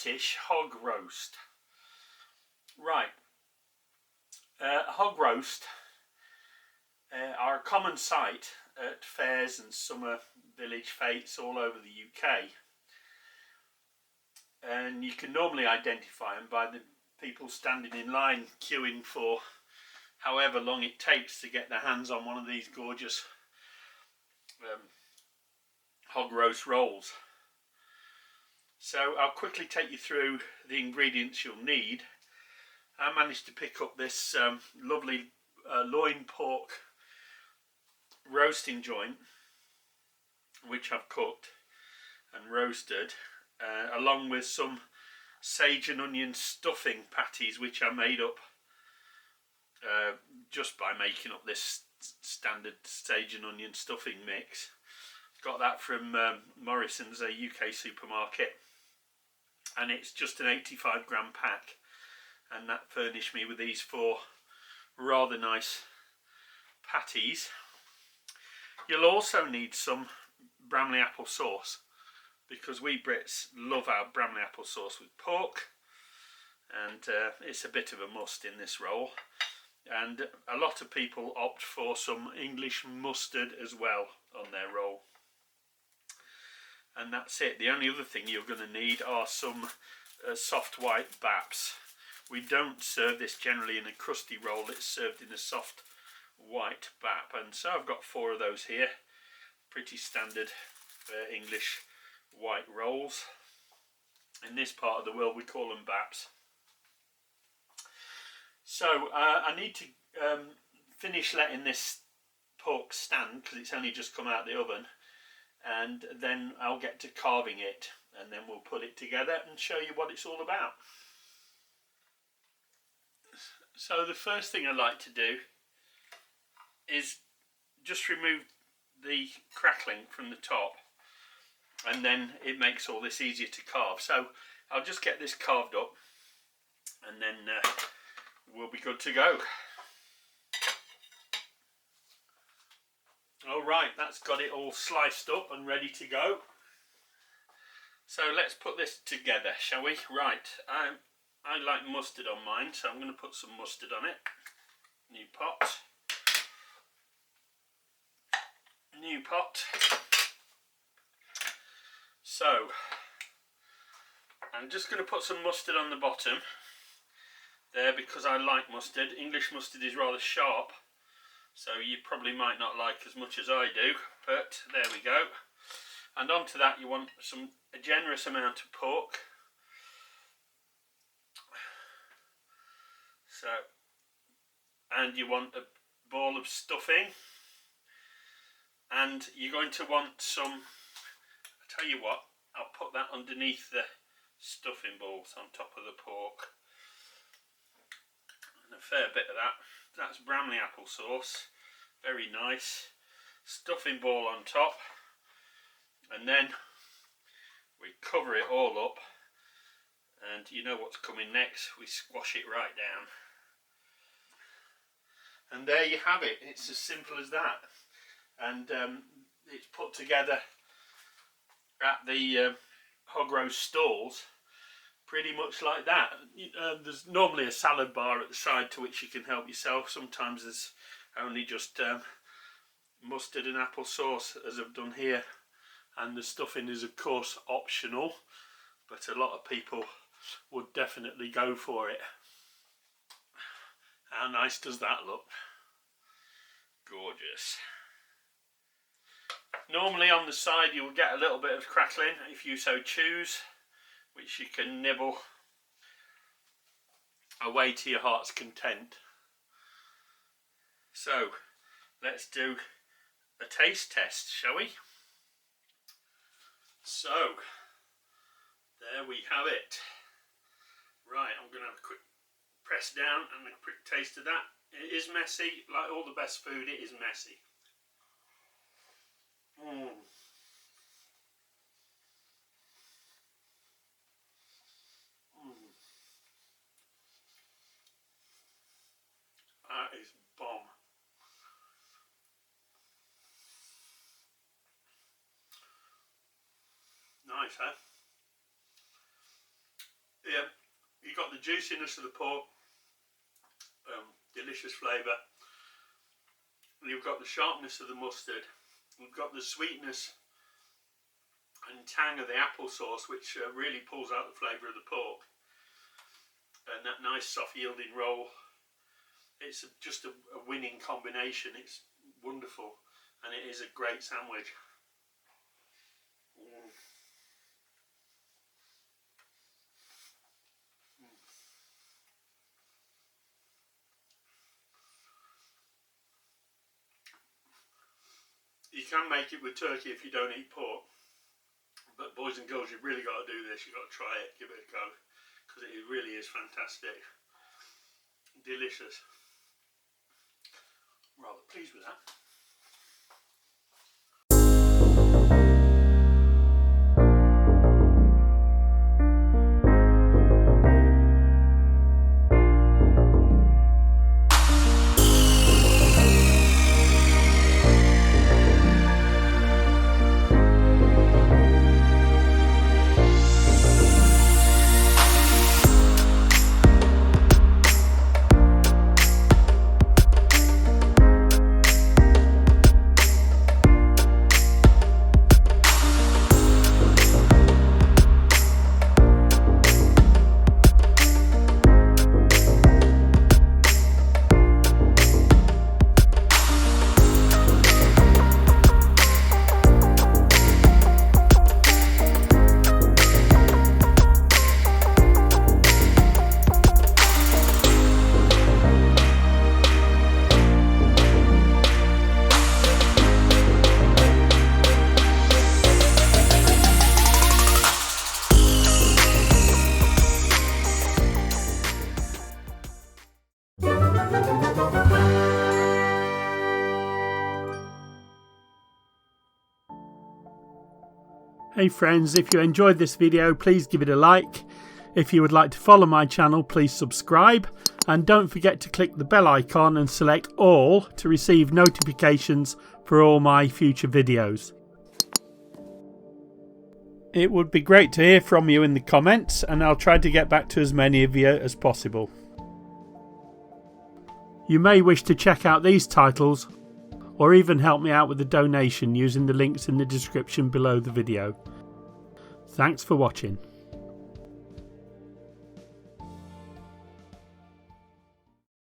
British hog roast. Right, hog roast are a common sight at fairs and summer village fetes all over the UK, and you can normally identify them by the people standing in line queuing for however long it takes to get their hands on one of these gorgeous hog roast rolls. So I'll quickly take you through the ingredients you'll need. I managed to pick up this lovely loin pork roasting joint, which I've cooked and roasted, along with some sage and onion stuffing patties, which I made up just by making up this standard sage and onion stuffing mix. Got that from Morrison's, a UK supermarket, and it's just an 85 gram pack, and that furnished me with these 4 rather nice patties. You'll also need some Bramley apple sauce, because we Brits love our Bramley apple sauce with pork, and it's a bit of a must in this roll. And a lot of people opt for some English mustard as well on their roll. And that's it. The only other thing you're going to need are some soft white baps. We don't serve this generally in a crusty roll, it's served in a soft white bap, and so I've got 4 of those here. Pretty standard English white rolls. In this part of the world we call them baps. So I need to finish letting this pork stand, because it's only just come out of the oven, and then I'll get to carving it, and then we'll put it together and show you what it's all about. So the first thing I like to do is just remove the crackling from the top, and then it makes all this easier to carve. So I'll just get this carved up, and then we'll be good to go. Alright, that's got it all sliced up and ready to go. So let's put this together, shall we? Right, I like mustard on mine, so I'm going to put some mustard on it. New pot. New pot. So I'm just going to put some mustard on the bottom there, because I like mustard. English mustard is rather sharp, so you probably might not like as much as I do, but there we go. And onto that you want a generous amount of pork. So, and you want a ball of stuffing, and you're going to want some, I'll tell you what, I'll put that underneath the stuffing balls on top of the pork. And a fair bit of that's Bramley apple sauce, very nice. Stuffing ball on top, and then we cover it all up, and you know what's coming next, we squash it right down. And there you have it, it's as simple as that. And it's put together at the hog roast stalls pretty much like that. There's normally a salad bar at the side to which you can help yourself. Sometimes there's only just mustard and apple sauce, as I've done here, and the stuffing is of course optional, but a lot of people would definitely go for it. How nice does that look? Gorgeous. Normally on the side you will get a little bit of crackling if you so choose, which you can nibble away to your heart's content. So let's do a taste test, shall we? So there we have it. Right, I'm going to have a quick press down and a quick taste of that. It is messy, like all the best food, it is messy. That is bomb. Nice, huh? the juiciness of the pork, delicious flavour. You've got the sharpness of the mustard. You've got the sweetness and tang of the applesauce, which really pulls out the flavour of the pork. And that nice soft yielding roll. It's just a winning combination. It's wonderful, and it is a great sandwich. You can make it with turkey if you don't eat pork, but boys and girls, you've really got to do this. You've got to try it, give it a go, because it really is fantastic. Delicious. Rather pleased with that. Hey friends, if you enjoyed this video, please give it a like. If you would like to follow my channel, please subscribe, and don't forget to click the bell icon and select all to receive notifications for all my future videos. It would be great to hear from you in the comments, and I'll try to get back to as many of you as possible. You may wish to check out these titles, or even help me out with a donation using the links in the description below the video. Thanks for watching.